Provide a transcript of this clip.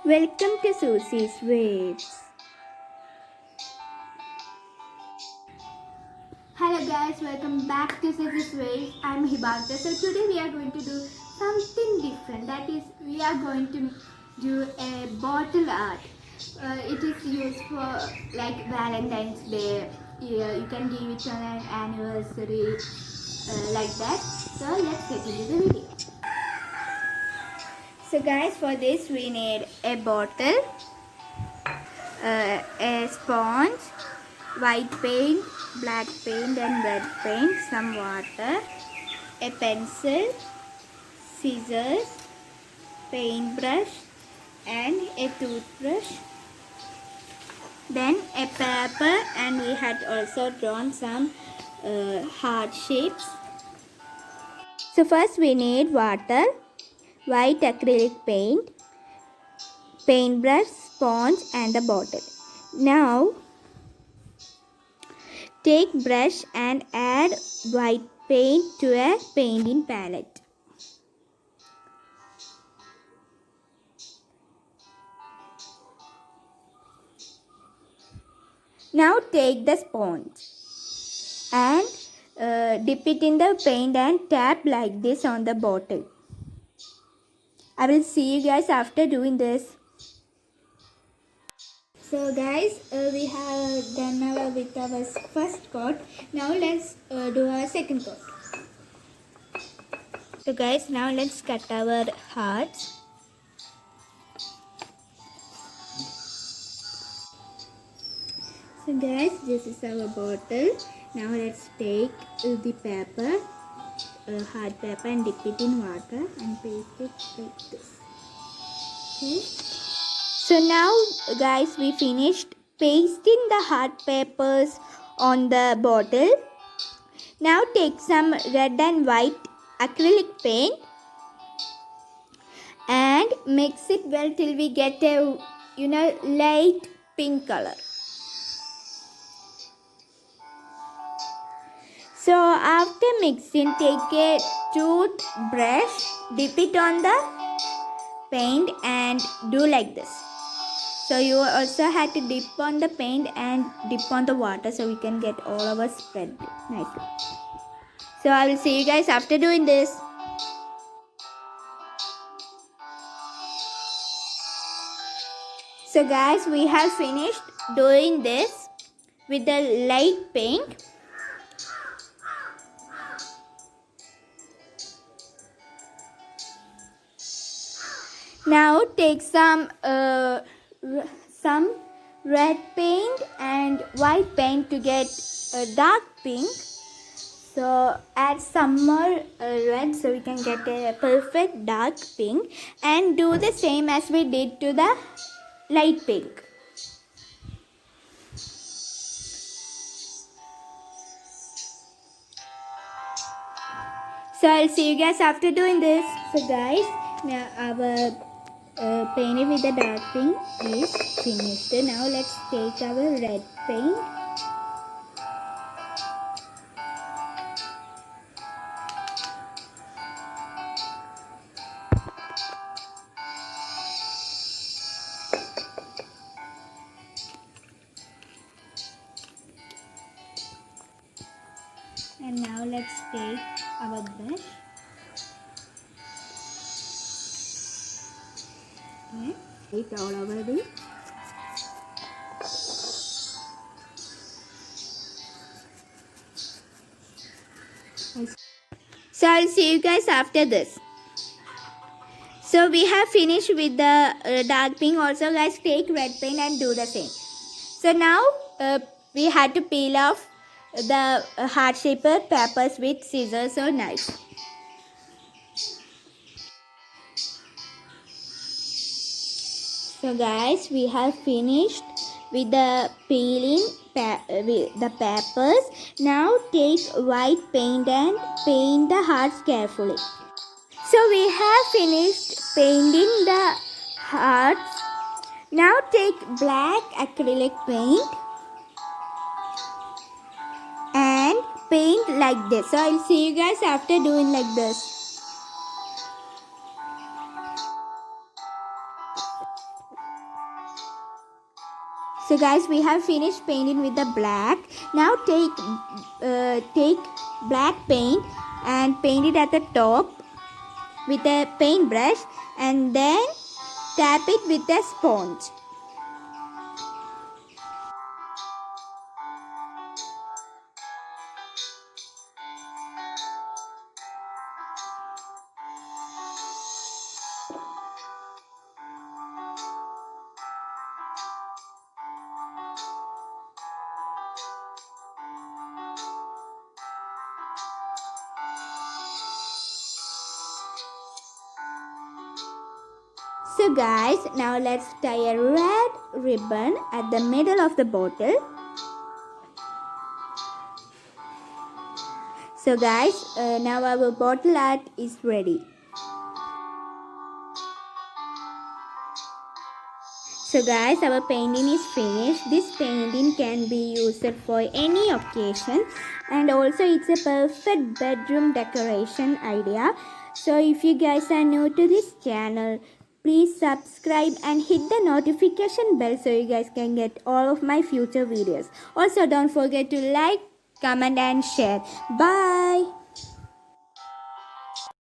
Welcome to Susie's Waves. Hello guys, welcome back to Susie's Waves. I'm Hibanta. So today we are going to do something different. That is, we are going to do a bottle art. It is used for like Valentine's Day. Yeah, you can give it on an anniversary like that. So let's get into the video. So guys, for this we need a bottle, a sponge, white paint, black paint and red paint, some water, a pencil, scissors, paintbrush and a toothbrush. Then a paper, and we had also drawn some heart shapes. So first we need water, white acrylic paint, paintbrush, sponge and the bottle. Now take brush and add white paint to a painting palette. Now take the sponge and dip it in the paint and tap like this on the bottle. I will see you guys after doing this. So guys, we have done with our first coat. Now let's do our second coat. So guys, now let's cut our hearts. So guys, this is our bottle. Now let's take the paper, hard paper, and dip it in water and paste it like this. Okay. So now guys, we finished pasting the hard papers on the bottle. Now take some red and white acrylic paint and mix it well till we get a light pink color. So after mixing, take a toothbrush, dip it on the paint and do like this. So you also had to dip on the paint and dip on the water so we can get all of us spread nicely. So I will see you guys after doing this. So guys, we have finished doing this with the light pink. Now take some red paint and white paint to get a dark pink. So add some more red so we can get a perfect dark pink, and do the same as we did to the light pink. So I'll see you guys after doing this. So guys, now our painting with the dark pink is finished. Now let's take our red paint. And now let's take our brush. Okay, it all over this. So I'll see you guys after this. So we have finished with the dark pink. Also guys, take red paint and do the same. So now we had to peel off the heart shaped papers with scissors or knife. So guys, we have finished with the peeling with the papers. Now take white paint and paint the hearts carefully. So we have finished painting the hearts. Now take black acrylic paint and paint like this. So I'll see you guys after doing like this. So guys, we have finished painting with the black. Now take black paint and paint it at the top with a paintbrush and then tap it with a sponge. So guys, now let's tie a red ribbon at the middle of the bottle. So guys, now our bottle art is ready. So guys, our painting is finished. This painting can be used for any occasion, and also it's a perfect bedroom decoration idea. So if you guys are new to this channel, please subscribe and hit the notification bell so you guys can get all of my future videos. Also don't forget to like, comment and share. Bye.